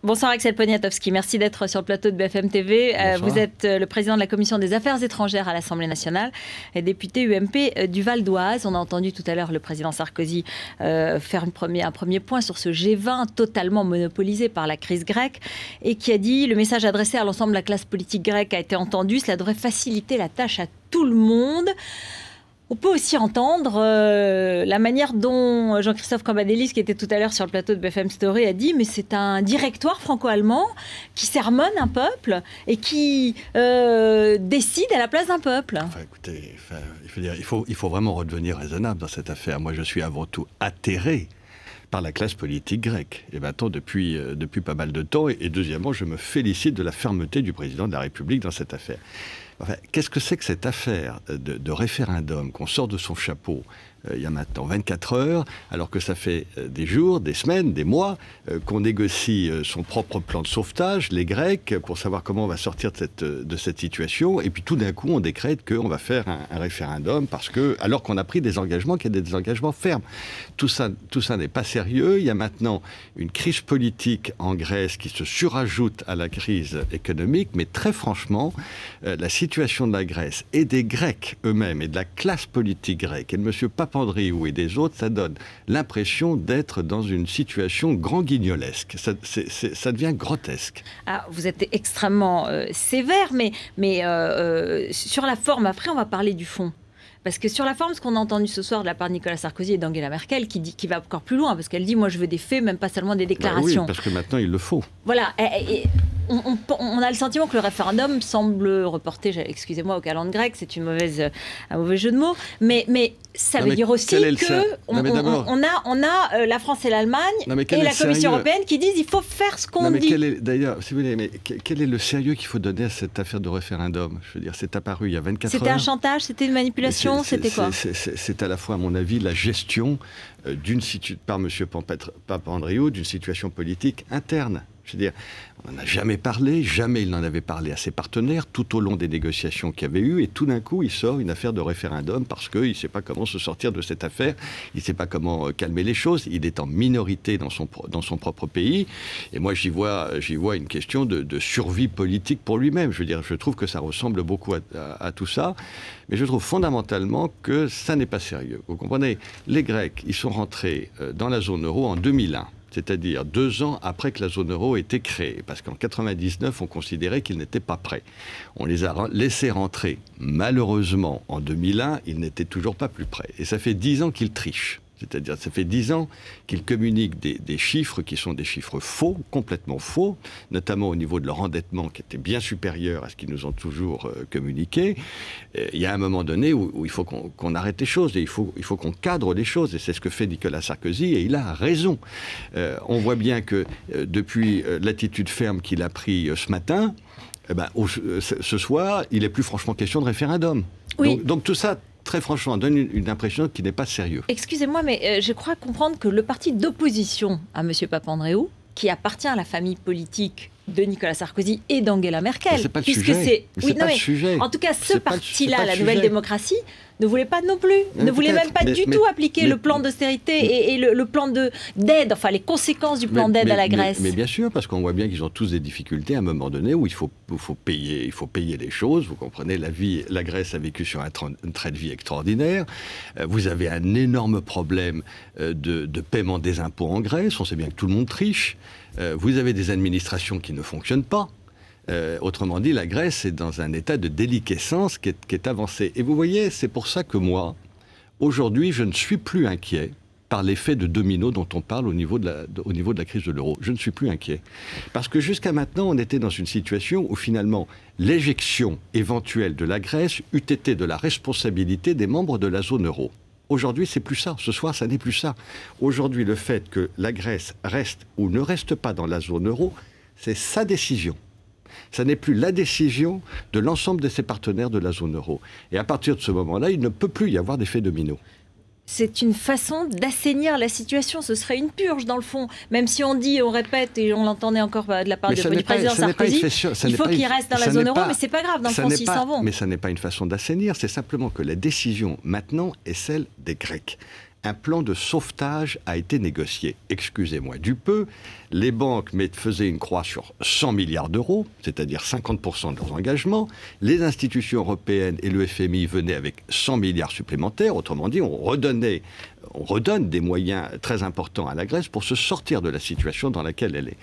Bonsoir Axel Poniatowski, merci d'être sur le plateau de BFM TV. Vous êtes le président de la Commission des Affaires étrangères à l'Assemblée nationale et député UMP du Val d'Oise. On a entendu tout à l'heure le président Sarkozy faire un premier point sur ce G20 totalement monopolisé par la crise grecque et qui a dit le message adressé à l'ensemble de la classe politique grecque a été entendu, cela devrait faciliter la tâche à tout le monde. On peut aussi entendre la manière dont Jean-Christophe Cambadélis, qui était tout à l'heure sur le plateau de BFM Story, a dit mais c'est un directoire franco-allemand qui sermonne un peuple et qui décide à la place d'un peuple. Enfin, écoutez, il faut vraiment redevenir raisonnable dans cette affaire. Moi, je suis avant tout atterré par la classe politique grecque. Et maintenant, depuis pas mal de temps. Et deuxièmement, je me félicite de la fermeté du président de la République dans cette affaire. Enfin, qu'est-ce que c'est que cette affaire de référendum qu'on sort de son chapeau il y a maintenant 24 heures, alors que ça fait des jours, des semaines, des mois qu'on négocie son propre plan de sauvetage, les Grecs, pour savoir comment on va sortir de cette situation. Et puis tout d'un coup, on décrète qu'on va faire un référendum alors qu'on a pris des engagements qui étaient des engagements fermes. Tout ça n'est pas sérieux. Il y a maintenant une crise politique en Grèce qui se surajoute à la crise économique. Mais très franchement, la situation de la Grèce et des Grecs eux-mêmes et de la classe politique grecque et de M. Papandréou et des autres, ça donne l'impression d'être dans une situation grand-guignolesque. Ça devient grotesque. Ah, vous êtes extrêmement sévère, mais sur la forme, après on va parler du fond. Parce que sur la forme, ce qu'on a entendu ce soir de la part de Nicolas Sarkozy et d'Angela Merkel, qui va encore plus loin, parce qu'elle dit « moi je veux des faits, même pas seulement des déclarations ». Oui, parce que maintenant il le faut. Voilà, on a le sentiment que le référendum semble reporté, excusez-moi, au calendrier grec, c'est un mauvais jeu de mots, mais ça veut dire aussi qu'on a la France et l'Allemagne et la Commission européenne qui disent il faut faire ce qu'on dit. D'ailleurs, si vous voulez, mais quel est le sérieux qu'il faut donner à cette affaire de référendum? Je veux dire, c'est apparu il y a 24 heures. C'était un chantage, c'était une manipulation, c'était quoi? C'est à la fois, à mon avis, la gestion par M. Papandréou d'une situation politique interne. Je veux dire, on n'en a jamais parlé, jamais il n'en avait parlé à ses partenaires tout au long des négociations qu'il y avait eu, et tout d'un coup, il sort une affaire de référendum parce qu'il ne sait pas comment se sortir de cette affaire, il ne sait pas comment calmer les choses, il est en minorité dans son propre pays, et moi j'y vois une question de survie politique pour lui-même. Je veux dire, je trouve que ça ressemble beaucoup à tout ça, mais je trouve fondamentalement que ça n'est pas sérieux. Vous comprenez, les Grecs, ils sont rentrés dans la zone euro en 2001. C'est-à-dire 2 ans après que la zone euro ait été créée. Parce qu'en 1999, on considérait qu'ils n'étaient pas prêts. On les a laissés rentrer. Malheureusement, en 2001, ils n'étaient toujours pas plus prêts. Et ça fait 10 ans qu'ils trichent. C'est-à-dire, ça fait 10 ans qu'ils communiquent des chiffres qui sont des chiffres faux, complètement faux, notamment au niveau de leur endettement qui était bien supérieur à ce qu'ils nous ont toujours communiqué. Il y a un moment donné où il faut qu'on arrête les choses et il faut qu'on cadre les choses. Et c'est ce que fait Nicolas Sarkozy et il a raison. On voit bien que depuis l'attitude ferme qu'il a prise ce matin, ce soir, il n'est plus franchement question de référendum. Oui. Donc tout ça, très franchement, donne une impression qui n'est pas sérieux. Excusez-moi, mais je crois comprendre que le parti d'opposition à M. Papandréou, qui appartient à la famille politique de Nicolas Sarkozy et d'Angela Merkel, c'est pas le sujet. Le sujet. En tout cas, ce parti-là, la Nouvelle Démocratie, ne voulait pas non plus, ne voulait même pas du tout appliquer le plan d'austérité et le plan d'aide, enfin les conséquences du plan d'aide à la Grèce. Mais bien sûr, parce qu'on voit bien qu'ils ont tous des difficultés à un moment donné où il faut payer les choses. Vous comprenez, la Grèce a vécu sur un trait de vie extraordinaire. Vous avez un énorme problème de paiement des impôts en Grèce. On sait bien que tout le monde triche. Vous avez des administrations qui ne fonctionnent pas. Autrement dit, la Grèce est dans un état de déliquescence qui est avancé. Et vous voyez, c'est pour ça que moi, aujourd'hui, je ne suis plus inquiet par l'effet de domino dont on parle au niveau de la crise de l'euro. Je ne suis plus inquiet. Parce que jusqu'à maintenant, on était dans une situation où finalement, l'éjection éventuelle de la Grèce eût été de la responsabilité des membres de la zone euro. Aujourd'hui, c'est plus ça. Ce soir, ça n'est plus ça. Aujourd'hui, le fait que la Grèce reste ou ne reste pas dans la zone euro, c'est sa décision. Ça n'est plus la décision de l'ensemble de ses partenaires de la zone euro. Et à partir de ce moment-là, il ne peut plus y avoir d'effet domino. C'est une façon d'assainir la situation. Ce serait une purge, dans le fond. Même si on dit, on répète, et on l'entendait encore de la part du président Sarkozy, il faut qu'ils restent dans la zone euro, mais c'est pas grave, dans le fond, s'ils s'en vont. Mais ça n'est pas une façon d'assainir, c'est simplement que la décision, maintenant, est celle des Grecs. un plan de sauvetage a été négocié. Excusez-moi du peu, les banques faisaient une croix sur 100 milliards d'euros, c'est-à-dire 50% de leurs engagements. Les institutions européennes et le FMI venaient avec 100 milliards supplémentaires. Autrement dit, on redonne des moyens très importants à la Grèce pour se sortir de la situation dans laquelle elle est.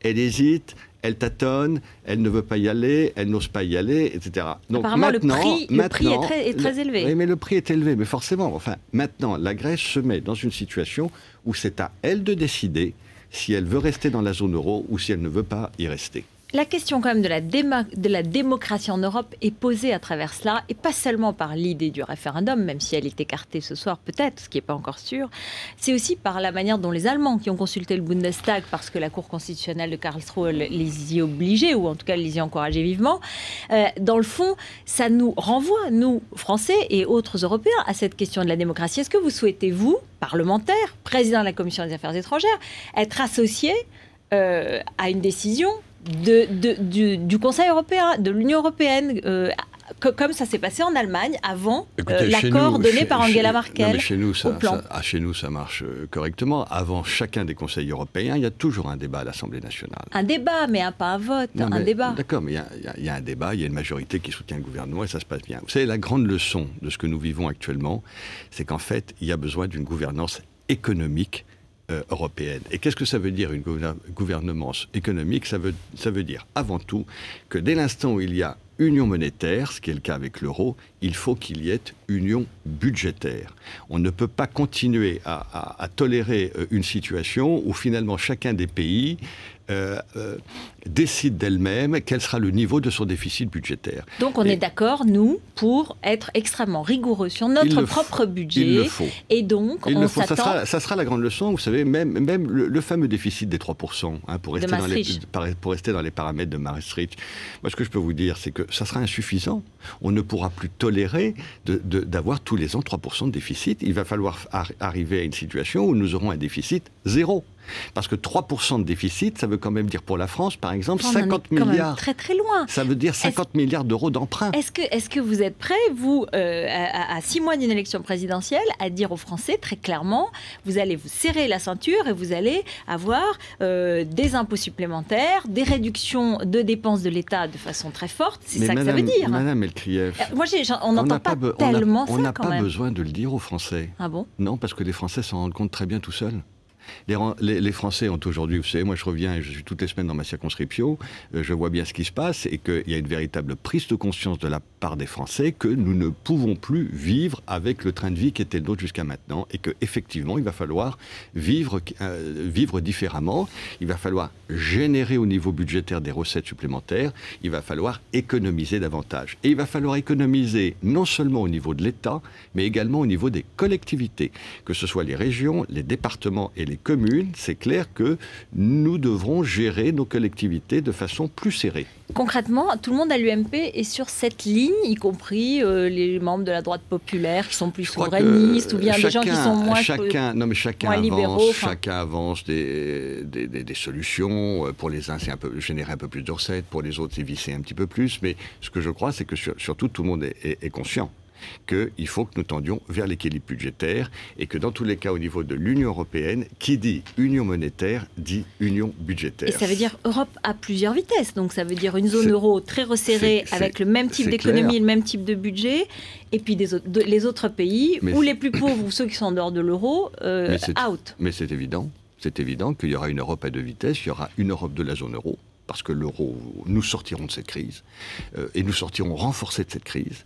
Elle hésite, elle tâtonne, elle ne veut pas y aller, elle n'ose pas y aller, etc. Donc apparemment, le prix est très élevé. Oui, mais le prix est élevé, mais forcément. Enfin, maintenant, la Grèce se met dans une situation où c'est à elle de décider si elle veut rester dans la zone euro ou si elle ne veut pas y rester. La question quand même de la démocratie en Europe est posée à travers cela, et pas seulement par l'idée du référendum, même si elle est écartée ce soir peut-être, ce qui n'est pas encore sûr. C'est aussi par la manière dont les Allemands, qui ont consulté le Bundestag parce que la Cour constitutionnelle de Karlsruhe les y obligeait, ou en tout cas les y encourageait vivement, dans le fond, ça nous renvoie, nous, Français et autres Européens, à cette question de la démocratie. Est-ce que vous souhaitez, vous, parlementaire, président de la Commission des Affaires étrangères, être associé à une décision du Conseil européen, de l'Union européenne, comme ça s'est passé en Allemagne avant l'accord donné par Angela Merkel? Mais chez nous, ça marche correctement. Avant chacun des conseils européens, il y a toujours un débat à l'Assemblée nationale. Un débat, mais pas un vote, un débat. D'accord, mais il y a un débat, il y a une majorité qui soutient le gouvernement et ça se passe bien. Vous savez, la grande leçon de ce que nous vivons actuellement, c'est qu'en fait, il y a besoin d'une gouvernance économique européenne. Et qu'est-ce que ça veut dire, une gouvernance économique? Ça veut dire, avant tout, que dès l'instant où il y a union monétaire, ce qui est le cas avec l'euro, il faut qu'il y ait union budgétaire. On ne peut pas continuer à tolérer une situation où finalement chacun des pays décide d'elle-même quel sera le niveau de son déficit budgétaire. Donc on est d'accord, nous, pour être extrêmement rigoureux sur notre propre budget. Il le faut. Et donc, on s'attend... Ça sera la grande leçon, vous savez, même le fameux déficit des 3%, hein, pour rester dans les paramètres de Maastricht. Moi, ce que je peux vous dire, c'est que ça sera insuffisant. On ne pourra plus tolérer d'avoir tous les ans 3% de déficit. Il va falloir arriver à une situation où nous aurons un déficit zéro. Parce que 3% de déficit, ça veut quand même dire pour la France, par exemple, 50 milliards. Très très loin. Ça veut dire 50 milliards d'euros d'emprunt. Est-ce que vous êtes prêt, vous, à 6 mois d'une élection présidentielle, à dire aux Français très clairement, vous allez vous serrer la ceinture et vous allez avoir des impôts supplémentaires, des réductions de dépenses de l'État de façon très forte? C'est ça que ça veut dire. Madame Elkrief, on n'entend pas tellement ça quand même. On n'a pas besoin de le dire aux Français. Ah bon? Non, parce que les Français s'en rendent compte très bien tout seuls. Les Français ont aujourd'hui, vous savez, moi je reviens et je suis toutes les semaines dans ma circonscription, je vois bien ce qui se passe et qu'il y a une véritable prise de conscience de la part des Français que nous ne pouvons plus vivre avec le train de vie qui était le nôtre jusqu'à maintenant et qu'effectivement il va falloir vivre différemment, il va falloir générer au niveau budgétaire des recettes supplémentaires, il va falloir économiser davantage. Et il va falloir économiser non seulement au niveau de l'État, mais également au niveau des collectivités, que ce soit les régions, les départements et les communes. C'est clair que nous devrons gérer nos collectivités de façon plus serrée. Concrètement, tout le monde à l'UMP est sur cette ligne, y compris les membres de la droite populaire qui sont plus souverainistes, ou bien des gens qui sont moins libéraux. Chacun avance des solutions. Pour les uns, c'est générer un peu plus de recettes. Pour les autres, c'est visser un petit peu plus. Mais ce que je crois, c'est que surtout, tout le monde est conscient qu'il faut que nous tendions vers l'équilibre budgétaire et que dans tous les cas, au niveau de l'Union européenne, qui dit union monétaire, dit union budgétaire. Et ça veut dire Europe à plusieurs vitesses. Donc ça veut dire une zone euro très resserrée avec le même type d'économie, le même type de budget, et puis les autres pays, ou les plus pauvres, ou ceux qui sont en dehors de l'euro, out. Mais c'est évident qu'il y aura une Europe à deux vitesses, il y aura une Europe de la zone euro. Parce que l'euro, nous sortirons de cette crise, et nous sortirons renforcés de cette crise.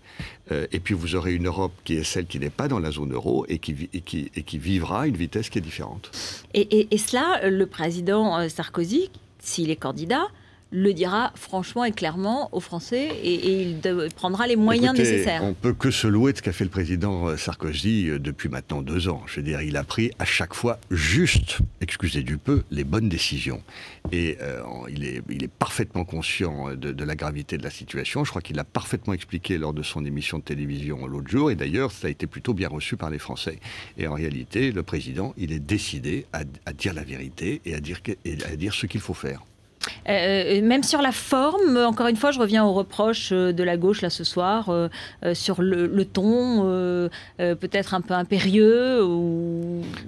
Et puis vous aurez une Europe qui est celle qui n'est pas dans la zone euro et qui vivra à une vitesse qui est différente. Et cela, le président Sarkozy, s'il est candidat, le dira franchement et clairement aux Français et il prendra les moyens nécessaires. On ne peut que se louer de ce qu'a fait le président Sarkozy depuis maintenant 2 ans. Je veux dire, il a pris à chaque fois juste, excusez du peu, les bonnes décisions. Et il est parfaitement conscient de la gravité de la situation. Je crois qu'il l'a parfaitement expliqué lors de son émission de télévision l'autre jour. Et d'ailleurs, ça a été plutôt bien reçu par les Français. Et en réalité, le président, il est décidé à dire la vérité et à dire ce qu'il faut faire. Même sur la forme, encore une fois, je reviens aux reproches de la gauche là ce soir, sur le ton, peut-être un peu impérieux.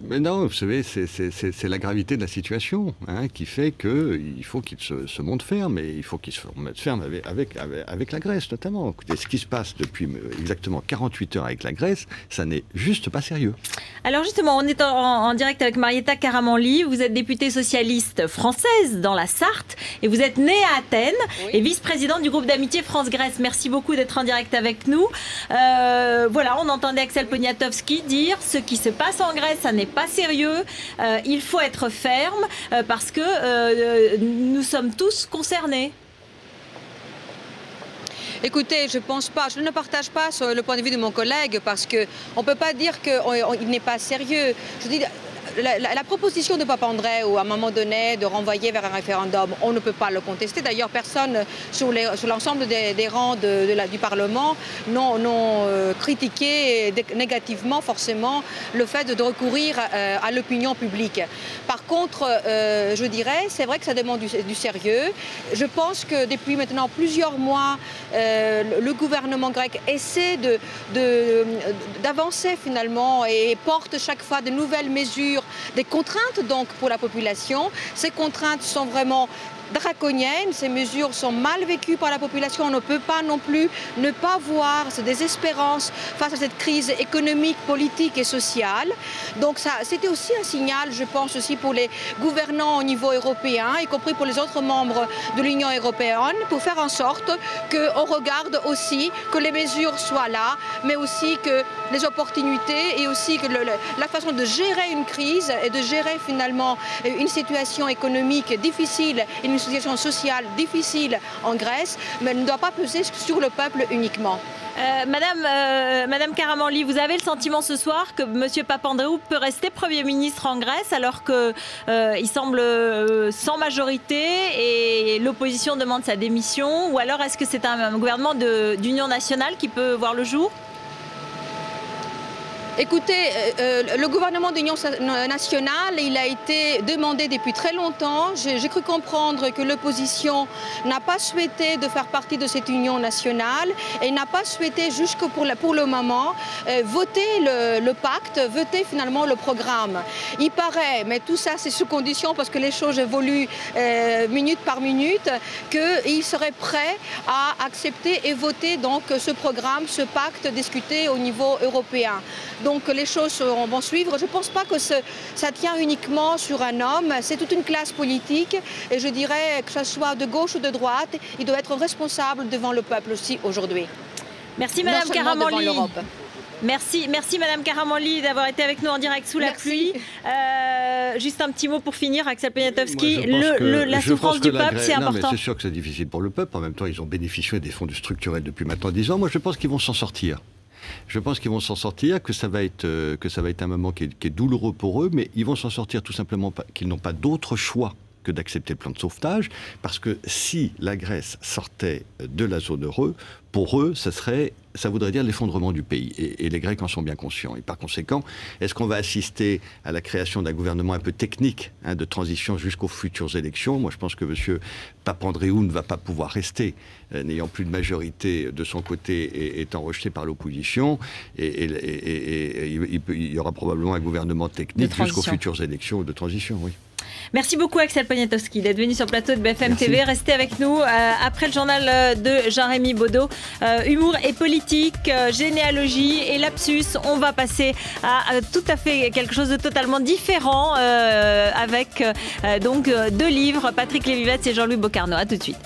Mais non, vous savez, c'est la gravité de la situation qui fait qu'il faut qu'il se monte ferme, et il faut qu'il se mette ferme avec la Grèce notamment. Écoutez, ce qui se passe depuis exactement 48 heures avec la Grèce, ça n'est juste pas sérieux. Alors justement, on est en direct avec Marietta Karamanli. Vous êtes députée socialiste française dans la Sarthe et vous êtes née à Athènes, oui, et vice-présidente du groupe d'amitié France-Grèce. Merci beaucoup d'être en direct avec nous. Voilà, on entendait Axel Poniatowski dire ce qui se passe en Grèce, ça n'est pas sérieux. Il faut être ferme parce que nous sommes tous concernés. Écoutez, je ne partage pas le point de vue de mon collègue parce qu'on ne peut pas dire qu'il n'est pas sérieux. Je dis, la proposition de Papandréou, à un moment donné, de renvoyer vers un référendum, on ne peut pas le contester. D'ailleurs, personne sur l'ensemble des rangs du Parlement n'ont critiqué négativement, forcément, le fait de recourir à l'opinion publique. Par contre, je dirais, c'est vrai que ça demande du sérieux. Je pense que depuis maintenant plusieurs mois, le gouvernement grec essaie d'avancer finalement et porte chaque fois de nouvelles mesures, des contraintes donc pour la population. Ces contraintes sont vraiment draconiennes, ces mesures sont mal vécues par la population. On ne peut pas non plus ne pas voir cette désespérance face à cette crise économique, politique et sociale. Donc c'était aussi un signal, je pense, aussi pour les gouvernants au niveau européen, y compris pour les autres membres de l'Union européenne, pour faire en sorte qu'on regarde aussi que les mesures soient là, mais aussi que les opportunités et aussi que la façon de gérer une crise et de gérer finalement une situation économique difficile, une situation sociale difficile en Grèce, mais ne doit pas peser sur le peuple uniquement. Madame Karamanli, vous avez le sentiment ce soir que M. Papandréou peut rester Premier ministre en Grèce alors qu'il semble sans majorité et l'opposition demande sa démission, ou alors est-ce que c'est un gouvernement d'union nationale qui peut voir le jour ? Écoutez, le gouvernement d'union nationale, il a été demandé depuis très longtemps. J'ai cru comprendre que l'opposition n'a pas souhaité de faire partie de cette union nationale et n'a pas souhaité, pour le moment, voter le pacte, voter finalement le programme. Il paraît, mais tout ça c'est sous condition parce que les choses évoluent minute par minute, qu'il serait prêt à accepter et voter donc ce programme, ce pacte discuté au niveau européen. Donc les choses vont suivre. Je ne pense pas que ça tient uniquement sur un homme. C'est toute une classe politique. Et je dirais que ce soit de gauche ou de droite, il doit être responsable devant le peuple aussi aujourd'hui. Merci Madame Karamanli. Merci Madame Karamanli d'avoir été avec nous en direct sous la pluie. Juste un petit mot pour finir, Axel Poniatowski. La souffrance du peuple, c'est important. C'est sûr que c'est difficile pour le peuple. En même temps, ils ont bénéficié des fonds structurels depuis maintenant 10 ans. Moi, je pense qu'ils vont s'en sortir. Je pense qu'ils vont s'en sortir, que ça va être un moment qui est douloureux pour eux, mais ils vont s'en sortir tout simplement qu'ils n'ont pas d'autre choix que d'accepter le plan de sauvetage, parce que si la Grèce sortait de la zone euro, pour eux, ça voudrait dire l'effondrement du pays. Et les Grecs en sont bien conscients. Et par conséquent, est-ce qu'on va assister à la création d'un gouvernement un peu technique, de transition jusqu'aux futures élections? Moi, je pense que M. Papandréou ne va pas pouvoir rester, n'ayant plus de majorité de son côté et étant rejeté par l'opposition. Et il y aura probablement un gouvernement technique jusqu'aux futures élections de transition, oui. Merci beaucoup Axel Poniatowski d'être venu sur le plateau de BFM TV. Restez avec nous après le journal de Jean-Rémy Baudot. Humour et politique, généalogie et lapsus. On va passer à tout à fait quelque chose de totalement différent avec donc deux livres, Patrick Lévivette et Jean-Louis Bocarno. À tout de suite.